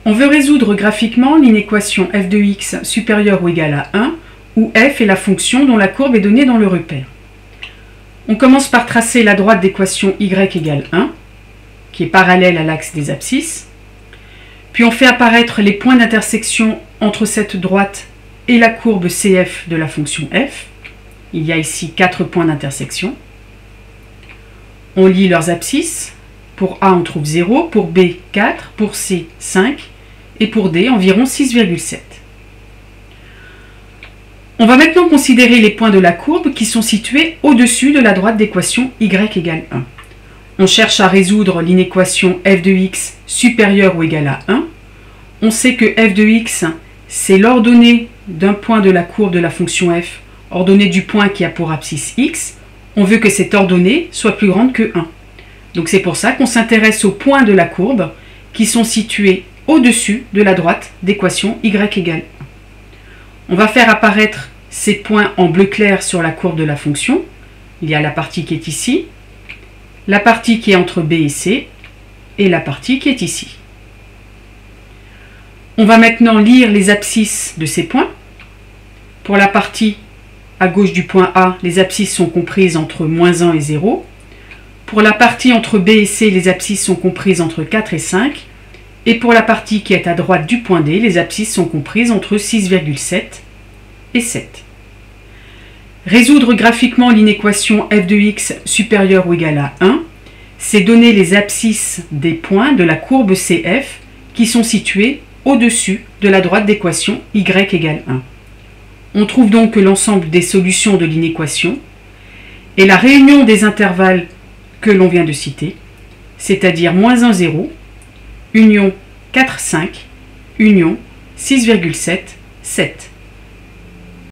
On veut résoudre graphiquement l'inéquation f de x supérieure ou égale à 1, où f est la fonction dont la courbe est donnée dans le repère. On commence par tracer la droite d'équation y égale 1, qui est parallèle à l'axe des abscisses. Puis on fait apparaître les points d'intersection entre cette droite et la courbe CF de la fonction f. Il y a ici 4 points d'intersection. On lit leurs abscisses. Pour A, on trouve 0, pour B, 4, pour C, 5, et pour D, environ 6,7. On va maintenant considérer les points de la courbe qui sont situés au-dessus de la droite d'équation y égale 1. On cherche à résoudre l'inéquation f de x supérieure ou égale à 1. On sait que f de x, c'est l'ordonnée d'un point de la courbe de la fonction f, ordonnée du point qui a pour abscisse x. On veut que cette ordonnée soit plus grande que 1. Donc c'est pour ça qu'on s'intéresse aux points de la courbe qui sont situés au-dessus de la droite d'équation y égale 1. On va faire apparaître ces points en bleu clair sur la courbe de la fonction. Il y a la partie qui est ici, la partie qui est entre B et C, et la partie qui est ici. On va maintenant lire les abscisses de ces points. Pour la partie à gauche du point A, les abscisses sont comprises entre -1 et 0. Pour la partie entre B et C, les abscisses sont comprises entre 4 et 5. Et pour la partie qui est à droite du point D, les abscisses sont comprises entre 6,7 et 7. Résoudre graphiquement l'inéquation f de x supérieure ou égale à 1, c'est donner les abscisses des points de la courbe CF qui sont situés au-dessus de la droite d'équation y égale 1. On trouve donc que l'ensemble des solutions de l'inéquation est la réunion des intervalles que l'on vient de citer, c'est-à-dire -1, 0, union 4, 5, union 6,7, 7.